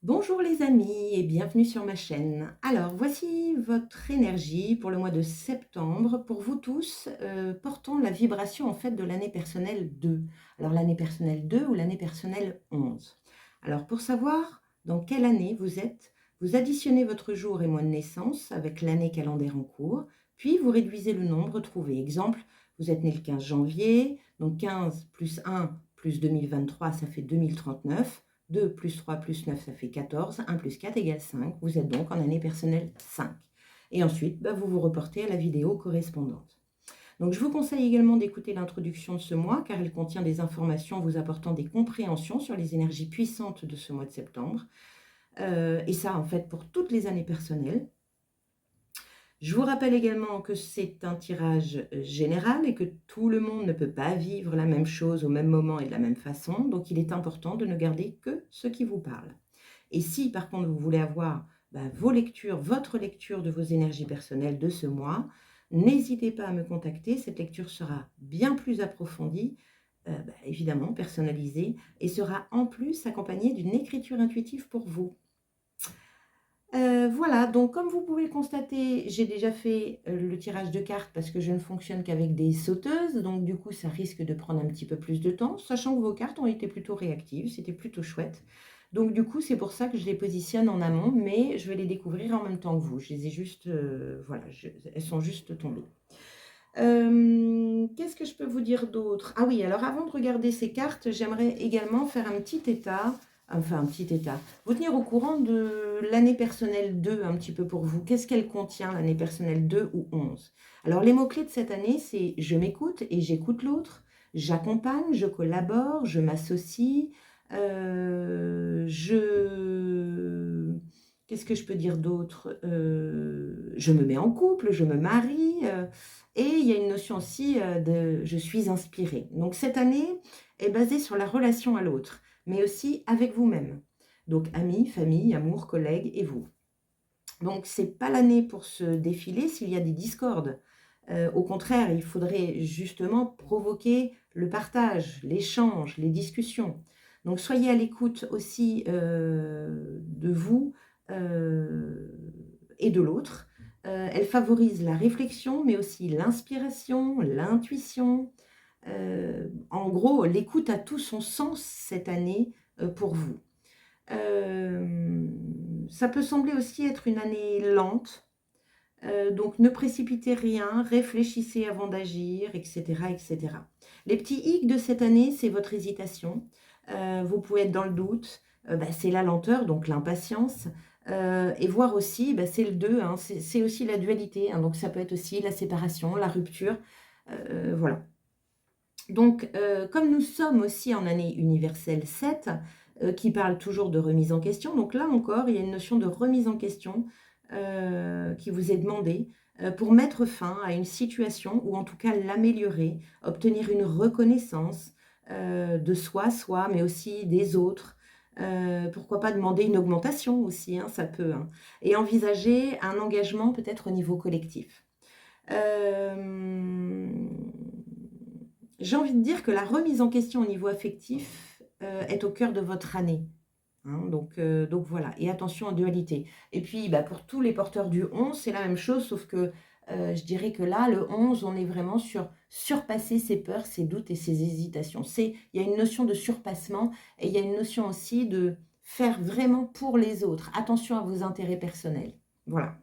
Bonjour les amis et bienvenue sur ma chaîne. Alors voici votre énergie pour le mois de septembre. Pour vous tous, portant la vibration en fait de l'année personnelle 2. Alors l'année personnelle 2 ou l'année personnelle 11. Alors pour savoir dans quelle année vous êtes, vous additionnez votre jour et mois de naissance avec l'année calendaire en cours, puis vous réduisez le nombre trouvé. Exemple, vous êtes né le 15 janvier, donc 15 plus 1 plus 2023, ça fait 2039. 2 plus 3 plus 9, ça fait 14. 1 plus 4 égale 5. Vous êtes donc en année personnelle 5. Et ensuite, vous vous reportez à la vidéo correspondante. Donc, je vous conseille également d'écouter l'introduction de ce mois, car elle contient des informations vous apportant des compréhensions sur les énergies puissantes de ce mois de septembre. Et ça, en fait, pour toutes les années personnelles. Je vous rappelle également que c'est un tirage général et que tout le monde ne peut pas vivre la même chose au même moment et de la même façon. Donc, il est important de ne garder que ce qui vous parle. Et si, par contre, vous voulez avoir vos lectures, votre lecture de vos énergies personnelles de ce mois, n'hésitez pas à me contacter. Cette lecture sera bien plus approfondie, évidemment personnalisée, et sera en plus accompagnée d'une écriture intuitive pour vous. Voilà, donc comme vous pouvez le constater, j'ai déjà fait le tirage de cartes parce que je ne fonctionne qu'avec des sauteuses, donc du coup ça risque de prendre un petit peu plus de temps, sachant que vos cartes ont été plutôt réactives, c'était plutôt chouette. Donc du coup c'est pour ça que je les positionne en amont, mais je vais les découvrir en même temps que vous. Je les ai juste, voilà, elles sont juste tombées. Qu'est-ce que je peux vous dire d'autre? Ah oui, alors avant de regarder ces cartes, j'aimerais également faire un petit état, vous tenir au courant de l'année personnelle 2 un petit peu pour vous. Qu'est-ce qu'elle contient, l'année personnelle 2 ou 11? Alors les mots-clés de cette année, c'est je m'écoute et j'écoute l'autre, j'accompagne, je collabore, je m'associe, je... Qu'est-ce que je peux dire d'autre? Je me mets en couple, je me marie, et il y a une notion aussi de je suis inspirée. Donc cette année est basée sur la relation à l'autre, mais aussi avec vous-même. Donc amis, famille, amour, collègues et vous. Donc c'est pas l'année pour se défiler s'il y a des discordes. Au contraire, il faudrait justement provoquer le partage, l'échange, les discussions. Donc soyez à l'écoute aussi de vous et de l'autre. Elle favorise la réflexion, mais aussi l'inspiration, l'intuition. En gros, l'écoute a tout son sens cette année pour vous. Ça peut sembler aussi être une année lente, donc ne précipitez rien, réfléchissez avant d'agir, etc., etc. Les petits hicks de cette année, c'est votre hésitation. Vous pouvez être dans le doute, c'est la lenteur, donc l'impatience. Et voir aussi, c'est le 2, hein, c'est aussi la dualité, hein, donc ça peut être aussi la séparation, la rupture, voilà. Donc, comme nous sommes aussi en année universelle 7, qui parle toujours de remise en question, donc là encore, il y a une notion de remise en question qui vous est demandée pour mettre fin à une situation ou en tout cas l'améliorer, obtenir une reconnaissance de soi, mais aussi des autres. Pourquoi pas demander une augmentation aussi, hein, ça peut, hein, et envisager un engagement peut-être au niveau collectif. J'ai envie de dire que la remise en question au niveau affectif est au cœur de votre année. Hein, donc voilà, et attention aux dualités. Et puis pour tous les porteurs du 11, c'est la même chose, sauf que je dirais que là, le 11, on est vraiment sur surpasser ses peurs, ses doutes et ses hésitations. Il y a une notion de surpassement et il y a une notion aussi de faire vraiment pour les autres. Attention à vos intérêts personnels. Voilà.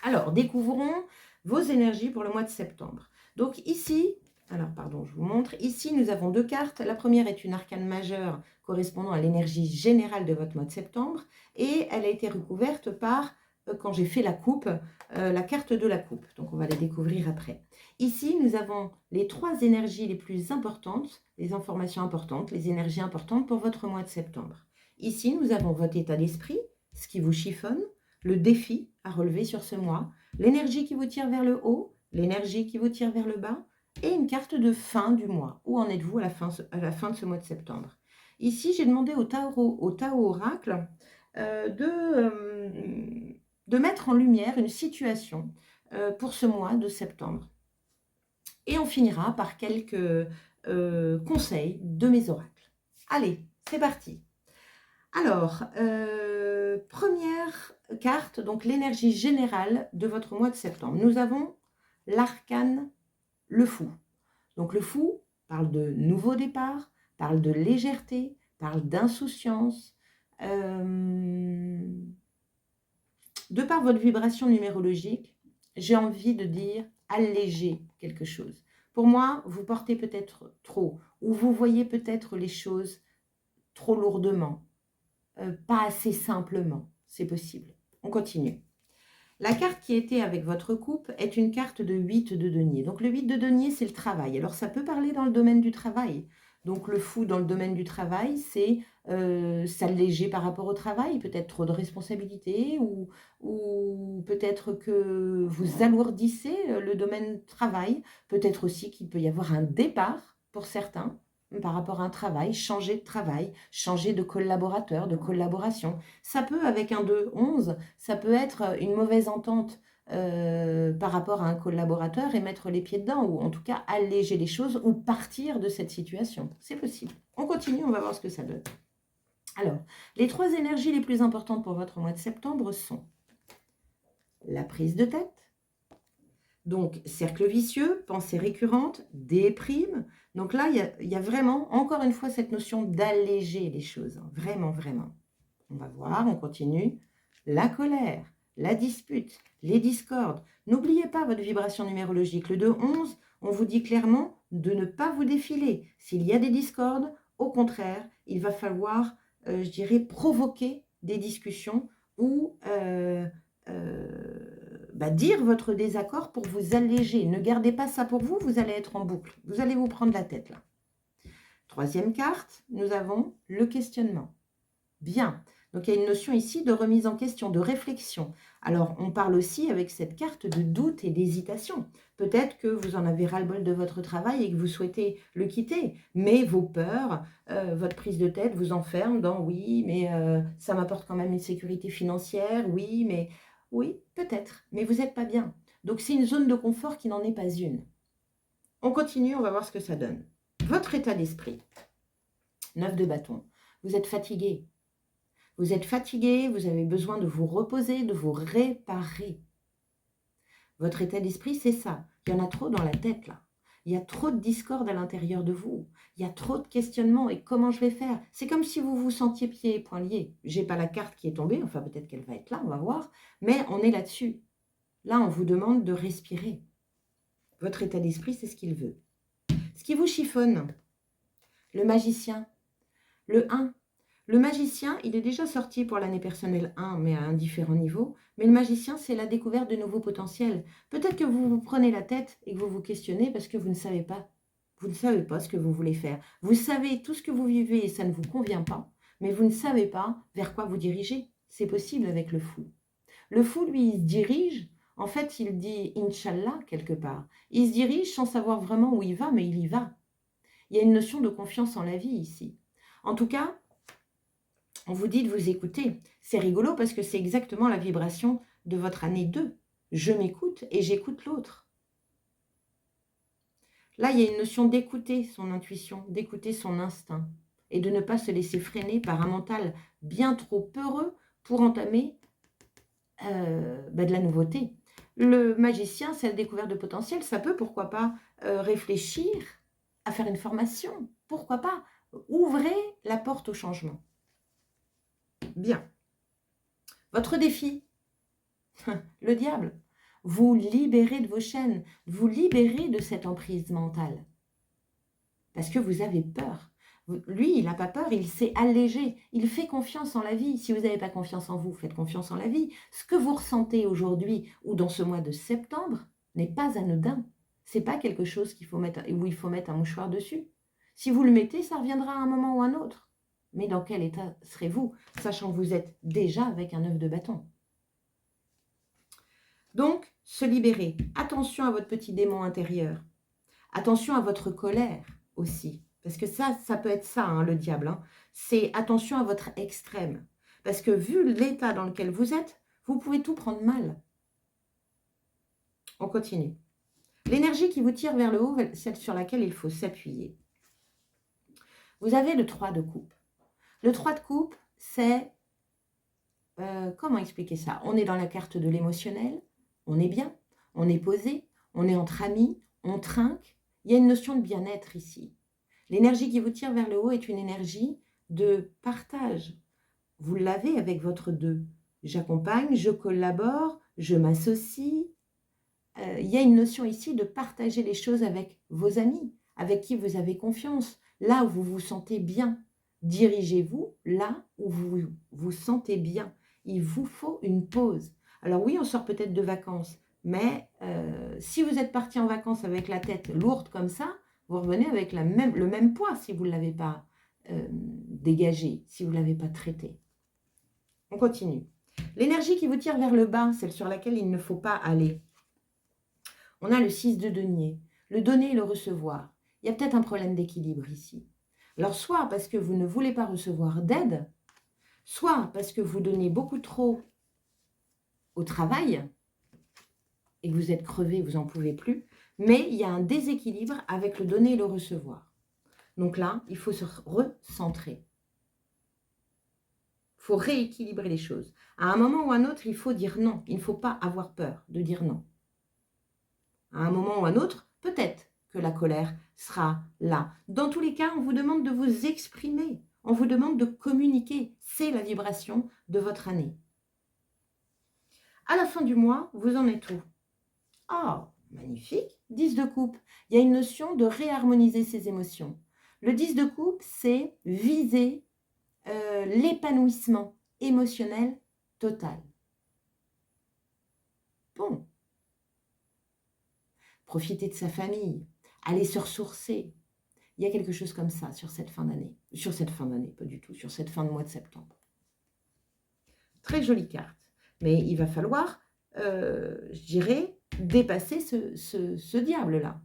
Alors, découvrons vos énergies pour le mois de septembre. Donc ici, alors pardon, je vous montre. Ici, nous avons deux cartes. La première est une arcane majeure correspondant à l'énergie générale de votre mois de septembre. Et elle a été recouverte par, quand j'ai fait la coupe, la carte de la coupe. Donc on va les découvrir après. Ici, nous avons les trois énergies les plus importantes, les informations importantes, les énergies importantes pour votre mois de septembre. Ici, nous avons votre état d'esprit, ce qui vous chiffonne, le défi à relever sur ce mois, l'énergie qui vous tire vers le haut, l'énergie qui vous tire vers le bas, et une carte de fin du mois. Où en êtes-vous à la fin de ce mois de septembre? Ici, j'ai demandé au Tao Oracle de mettre en lumière une situation pour ce mois de septembre. Et on finira par quelques conseils de mes oracles. Allez, c'est parti. Alors, première carte, donc l'énergie générale de votre mois de septembre. Nous avons l'arcane, le fou. Donc le fou parle de nouveau départ, parle de légèreté, parle d'insouciance. De par votre vibration numérologique, j'ai envie de dire alléger quelque chose. Pour moi, vous portez peut-être trop, ou vous voyez peut-être les choses trop lourdement, pas assez simplement. C'est possible. On continue. La carte qui était avec votre coupe est une carte de 8 de denier. Donc le 8 de denier, c'est le travail. Alors ça peut parler dans le domaine du travail. Donc le fou dans le domaine du travail, c'est s'alléger par rapport au travail, peut-être trop de responsabilités ou peut-être que vous alourdissez le domaine travail. Peut-être aussi qu'il peut y avoir un départ pour certains par rapport à un travail, changer de collaborateur, de collaboration. Ça peut, avec un 2-11, ça peut être une mauvaise entente par rapport à un collaborateur et mettre les pieds dedans, ou en tout cas alléger les choses ou partir de cette situation. C'est possible. On continue, on va voir ce que ça donne. Alors, les 3 énergies les plus importantes pour votre mois de septembre sont la prise de tête, donc cercle vicieux, pensée récurrente, déprime. Donc là, il y a vraiment, encore une fois, cette notion d'alléger les choses. Hein. Vraiment, vraiment. On va voir, on continue. La colère, la dispute, les discordes. N'oubliez pas votre vibration numérologique. Le 2-11, on vous dit clairement de ne pas vous défiler. S'il y a des discordes, au contraire, il va falloir, je dirais, provoquer des discussions ou dire votre désaccord pour vous alléger. Ne gardez pas ça pour vous, vous allez être en boucle. Vous allez vous prendre la tête là. 3e carte, nous avons le questionnement. Bien. Donc, il y a une notion ici de remise en question, de réflexion. Alors, on parle aussi avec cette carte de doute et d'hésitation. Peut-être que vous en avez ras-le-bol de votre travail et que vous souhaitez le quitter, mais vos peurs, votre prise de tête vous enferme dans « oui, mais ça m'apporte quand même une sécurité financière, oui, mais… » Oui, peut-être, mais vous n'êtes pas bien. Donc, c'est une zone de confort qui n'en est pas une. On continue, on va voir ce que ça donne. Votre état d'esprit. 9 de bâton. Vous êtes fatigué. Vous êtes fatigué, vous avez besoin de vous reposer, de vous réparer. Votre état d'esprit, c'est ça. Il y en a trop dans la tête, là. Il y a trop de discorde à l'intérieur de vous. Il y a trop de questionnements. Et comment je vais faire? C'est comme si vous vous sentiez pieds et poings liés. Je n'ai pas la carte qui est tombée. Enfin, peut-être qu'elle va être là, on va voir. Mais on est là-dessus. Là, on vous demande de respirer. Votre état d'esprit, c'est ce qu'il veut. Ce qui vous chiffonne, le magicien, le 1. Le magicien, il est déjà sorti pour l'année personnelle 1, mais à un différent niveau. Mais le magicien, c'est la découverte de nouveaux potentiels. Peut-être que vous vous prenez la tête et que vous vous questionnez parce que vous ne savez pas. Vous ne savez pas ce que vous voulez faire. Vous savez tout ce que vous vivez et ça ne vous convient pas, mais vous ne savez pas vers quoi vous dirigez. C'est possible avec le fou. Le fou, lui, il se dirige. En fait, il dit « Inch'Allah » quelque part. Il se dirige sans savoir vraiment où il va, mais il y va. Il y a une notion de confiance en la vie ici. En tout cas, on vous dit de vous écouter. C'est rigolo parce que c'est exactement la vibration de votre année 2. Je m'écoute et j'écoute l'autre. Là, il y a une notion d'écouter son intuition, d'écouter son instinct et de ne pas se laisser freiner par un mental bien trop peureux pour entamer de la nouveauté. Le magicien, c'est la découverte de potentiel. Ça peut, pourquoi pas, réfléchir à faire une formation. Pourquoi pas? Ouvrez la porte au changement. Bien. Votre défi, le diable, vous libérez de vos chaînes, vous libérez de cette emprise mentale. Parce que vous avez peur. Lui, il n'a pas peur, il s'est allégé, il fait confiance en la vie. Si vous n'avez pas confiance en vous, faites confiance en la vie. Ce que vous ressentez aujourd'hui ou dans ce mois de septembre n'est pas anodin. Ce n'est pas quelque chose où il faut mettre un mouchoir dessus. Si vous le mettez, ça reviendra à un moment ou à un autre. Mais dans quel état serez-vous, sachant que vous êtes déjà avec un 9 de bâton? Donc, se libérer. Attention à votre petit démon intérieur. Attention à votre colère aussi. Parce que ça peut être ça, hein, le diable. Hein. C'est attention à votre extrême. Parce que vu l'état dans lequel vous êtes, vous pouvez tout prendre mal. On continue. L'énergie qui vous tire vers le haut, celle sur laquelle il faut s'appuyer. Vous avez le 3 de coupe. Le 3 de coupe, c'est, comment expliquer ça? On est dans la carte de l'émotionnel, on est bien, on est posé, on est entre amis, on trinque. Il y a une notion de bien-être ici. L'énergie qui vous tire vers le haut est une énergie de partage. Vous l'avez avec votre 2. J'accompagne, je collabore, je m'associe. Il y a une notion ici de partager les choses avec vos amis, avec qui vous avez confiance, là où vous vous sentez bien. Dirigez-vous là où vous vous sentez bien. Il vous faut une pause. Alors oui, on sort peut-être de vacances, mais si vous êtes parti en vacances avec la tête lourde comme ça, vous revenez avec le même poids si vous ne l'avez pas dégagé, si vous ne l'avez pas traité. On continue. L'énergie qui vous tire vers le bas, celle sur laquelle il ne faut pas aller. On a le 6 de denier, le donner et le recevoir. Il y a peut-être un problème d'équilibre ici. Alors, soit parce que vous ne voulez pas recevoir d'aide, soit parce que vous donnez beaucoup trop au travail et que vous êtes crevé, vous n'en pouvez plus, mais il y a un déséquilibre avec le donner et le recevoir. Donc là, il faut se recentrer. Il faut rééquilibrer les choses. À un moment ou à un autre, il faut dire non. Il ne faut pas avoir peur de dire non. À un moment ou à un autre, peut-être que la colère sera là. Dans tous les cas, on vous demande de vous exprimer. On vous demande de communiquer. C'est la vibration de votre année. À la fin du mois, vous en êtes où? Ah, magnifique. 10 de coupe. Il y a une notion de réharmoniser ses émotions. Le 10 de coupe, c'est viser l'épanouissement émotionnel total. Bon. Profiter de sa famille, aller se ressourcer. Il y a quelque chose comme ça sur cette fin d'année. Sur cette fin d'année, pas du tout, sur cette fin de mois de septembre. Très jolie carte. Mais il va falloir, je dirais, dépasser ce diable-là.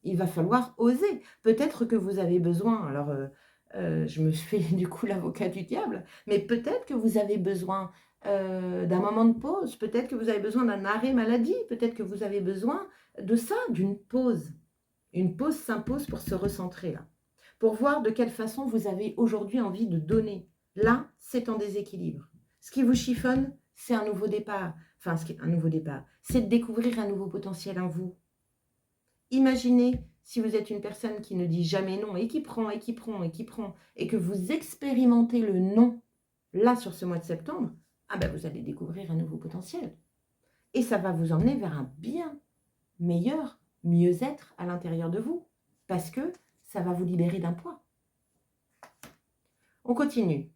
Il va falloir oser. Peut-être que vous avez besoin, alors je me fais du coup l'avocat du diable, mais peut-être que vous avez besoin d'un moment de pause, peut-être que vous avez besoin d'un arrêt maladie, peut-être que vous avez besoin de ça, d'une pause. Une pause s'impose pour se recentrer là, pour voir de quelle façon vous avez aujourd'hui envie de donner. Là, c'est en déséquilibre. Ce qui vous chiffonne, c'est un nouveau départ. Enfin, un nouveau départ, c'est de découvrir un nouveau potentiel en vous. Imaginez si vous êtes une personne qui ne dit jamais non et qui prend, et qui prend, et qui prend, et que vous expérimentez le non, là, sur ce mois de septembre, ah ben, vous allez découvrir un nouveau potentiel. Et ça va vous emmener vers un bien meilleur, mieux-être à l'intérieur de vous, parce que ça va vous libérer d'un poids. On continue.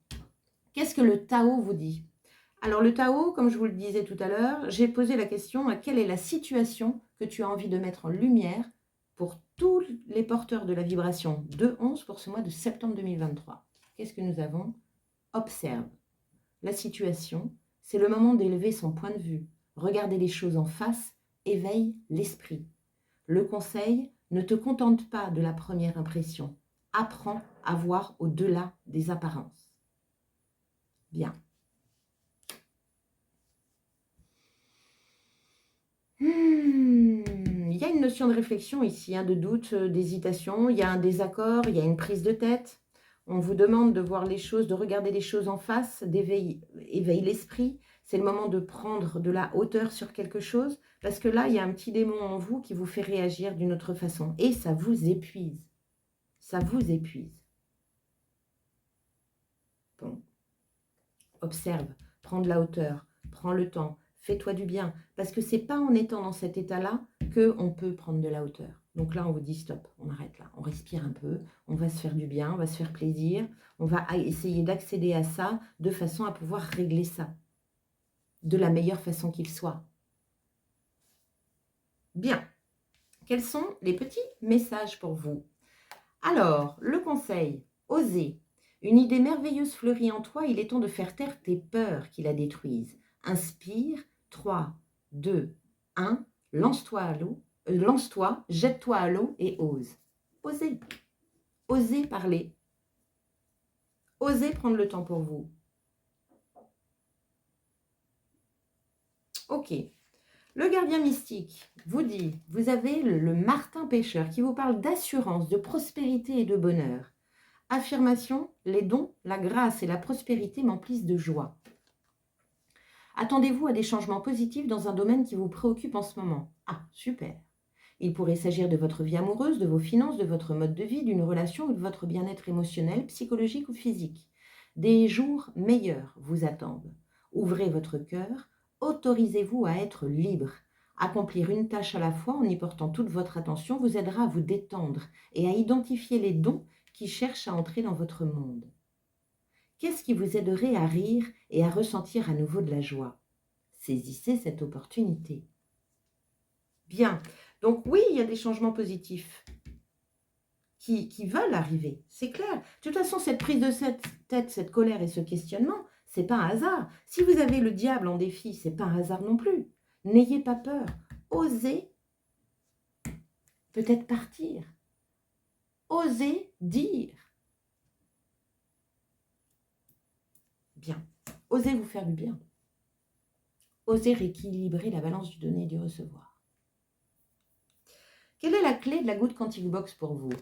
Qu'est-ce que le Tao vous dit? Alors le Tao, comme je vous le disais tout à l'heure, j'ai posé la question à quelle est la situation que tu as envie de mettre en lumière pour tous les porteurs de la vibration 2-11 pour ce mois de septembre 2023. Qu'est-ce que nous avons? Observe. La situation, c'est le moment d'élever son point de vue, regarder les choses en face, éveille l'esprit. Le conseil, ne te contente pas de la première impression. Apprends à voir au-delà des apparences. Bien. Il y a une notion de réflexion ici, de doute, d'hésitation, il y a un désaccord, il y a une prise de tête. On vous demande de voir les choses, de regarder les choses en face, d'éveiller l'esprit. C'est le moment de prendre de la hauteur sur quelque chose, parce que là, il y a un petit démon en vous qui vous fait réagir d'une autre façon. Et ça vous épuise. Ça vous épuise. Bon. Observe, prends de la hauteur, prends le temps, fais-toi du bien. Parce que ce n'est pas en étant dans cet état-là qu'on peut prendre de la hauteur. Donc là, on vous dit stop, on arrête là, on respire un peu, on va se faire du bien, on va se faire plaisir, on va essayer d'accéder à ça de façon à pouvoir régler ça de la meilleure façon qu'il soit. Bien. Quels sont les petits messages pour vous? Alors, le conseil, osez. Une idée merveilleuse fleurit en toi, il est temps de faire taire tes peurs qui la détruisent. Inspire, 3, 2, 1, lance-toi à l'eau, lance-toi, jette-toi à l'eau et ose. Osez. Osez parler. Osez prendre le temps pour vous. Ok. Le gardien mystique vous dit, vous avez le Martin pêcheur qui vous parle d'assurance, de prospérité et de bonheur. Affirmation, les dons, la grâce et la prospérité m'emplissent de joie. Attendez-vous à des changements positifs dans un domaine qui vous préoccupe en ce moment. Ah, super. Il pourrait s'agir de votre vie amoureuse, de vos finances, de votre mode de vie, d'une relation ou de votre bien-être émotionnel, psychologique ou physique. Des jours meilleurs vous attendent. Ouvrez votre cœur, autorisez-vous à être libre. Accomplir une tâche à la fois en y portant toute votre attention vous aidera à vous détendre et à identifier les dons qui cherchent à entrer dans votre monde. Qu'est-ce qui vous aiderait à rire et à ressentir à nouveau de la joie? Saisissez cette opportunité. Bien, donc oui, il y a des changements positifs qui veulent arriver, c'est clair. De toute façon, cette prise de tête, cette colère et ce questionnement, c'est pas un hasard. Si vous avez le diable en défi, c'est pas un hasard non plus. N'ayez pas peur, osez peut-être partir, osez dire. Bien, osez vous faire du bien. Osez rééquilibrer la balance du donner et du recevoir. Quelle est la clé de la Good Quantic Box pour vous?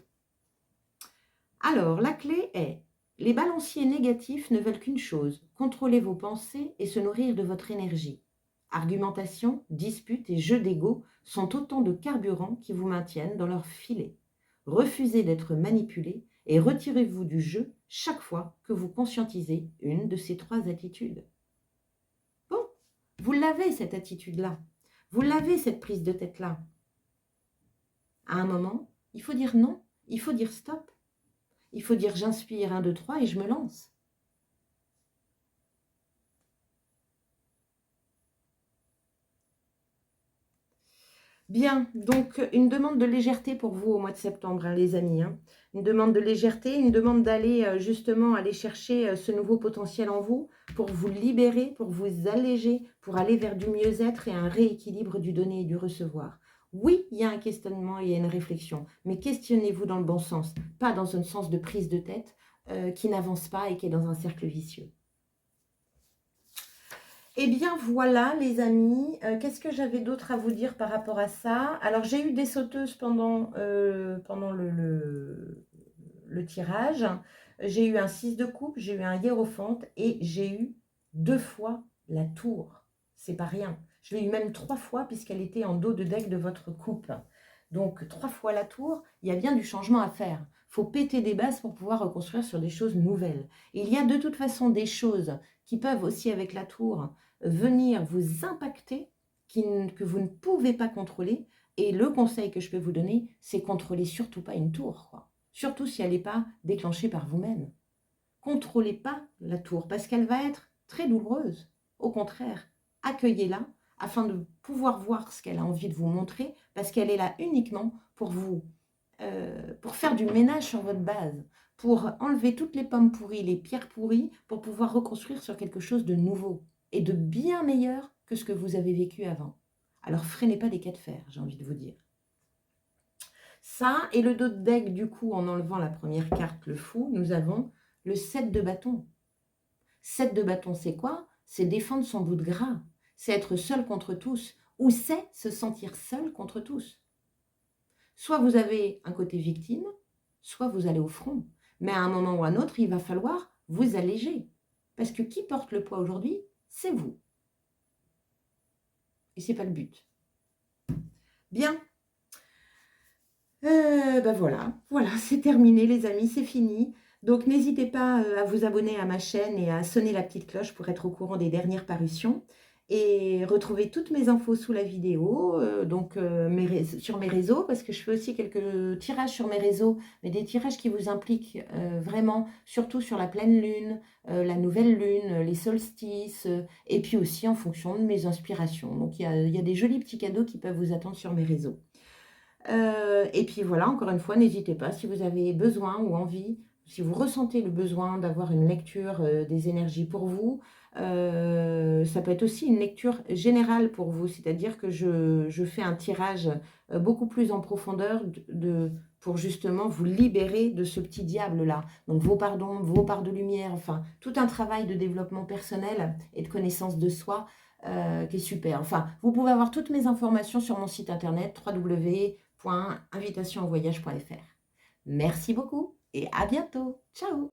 Alors, la clé est, les balanciers négatifs ne veulent qu'une chose, contrôler vos pensées et se nourrir de votre énergie. Argumentation, disputes et jeux d'ego sont autant de carburants qui vous maintiennent dans leur filet. Refusez d'être manipulé et retirez-vous du jeu chaque fois que vous conscientisez une de ces 3 attitudes. Bon, vous l'avez cette attitude-là, vous l'avez cette prise de tête-là. À un moment, il faut dire non, il faut dire stop. Il faut dire j'inspire 1, 2, 3 et je me lance. Bien, donc une demande de légèreté pour vous au mois de septembre, hein, les amis. Hein. Une demande de légèreté, une demande d'aller justement aller chercher ce nouveau potentiel en vous pour vous libérer, pour vous alléger, pour aller vers du mieux-être et un rééquilibre du donner et du recevoir. Oui, il y a un questionnement et il y a une réflexion, mais questionnez-vous dans le bon sens, pas dans un sens de prise de tête qui n'avance pas et qui est dans un cercle vicieux. Eh bien voilà les amis, qu'est-ce que j'avais d'autre à vous dire par rapport à ça? Alors j'ai eu des sauteuses pendant le tirage, j'ai eu un 6 de coupe, j'ai eu un hiérophante et j'ai eu 2 fois la tour, c'est pas rien. Je l'ai eu même 3 fois puisqu'elle était en dos de deck de votre coupe. Donc 3 fois la tour, il y a bien du changement à faire. Il faut péter des bases pour pouvoir reconstruire sur des choses nouvelles. Et il y a de toute façon des choses qui peuvent aussi avec la tour venir vous impacter, que vous ne pouvez pas contrôler. Et le conseil que je peux vous donner, c'est contrôler surtout pas une tour, quoi. Surtout si elle n'est pas déclenchée par vous-même. Contrôlez pas la tour parce qu'elle va être très douloureuse. Au contraire, accueillez-la afin de pouvoir voir ce qu'elle a envie de vous montrer parce qu'elle est là uniquement pour vous, pour faire du ménage sur votre base, pour enlever toutes les pommes pourries, les pierres pourries, pour pouvoir reconstruire sur quelque chose de nouveau et de bien meilleur que ce que vous avez vécu avant. Alors freinez pas des cas de fer, j'ai envie de vous dire. Ça, et le dos de deck, du coup, en enlevant la première carte, le fou, nous avons le 7 de bâton. 7 de bâton, c'est quoi? C'est défendre son bout de gras. C'est être seul contre tous. Ou c'est se sentir seul contre tous. Soit vous avez un côté victime, soit vous allez au front. Mais à un moment ou à un autre, il va falloir vous alléger. Parce que qui porte le poids aujourd'hui? C'est vous. Et ce n'est pas le but. Bien. Ben voilà, c'est terminé les amis, c'est fini. Donc n'hésitez pas à vous abonner à ma chaîne et à sonner la petite cloche pour être au courant des dernières parutions. Et retrouver toutes mes infos sous la vidéo, sur mes réseaux, parce que je fais aussi quelques tirages sur mes réseaux, mais des tirages qui vous impliquent vraiment, surtout sur la pleine lune, la nouvelle lune, les solstices, et puis aussi en fonction de mes inspirations. Donc il y a des jolis petits cadeaux qui peuvent vous attendre sur mes réseaux. Et puis voilà, encore une fois, n'hésitez pas, si vous avez besoin ou envie, si vous ressentez le besoin d'avoir une lecture des énergies pour vous, ça peut être aussi une lecture générale pour vous, c'est-à-dire que je fais un tirage beaucoup plus en profondeur pour justement vous libérer de ce petit diable-là. Donc vos pardons, vos parts de lumière, enfin tout un travail de développement personnel et de connaissance de soi qui est super. Enfin, vous pouvez avoir toutes mes informations sur mon site internet www.invitationenvoyage.fr. Merci beaucoup. et à bientôt. Ciao!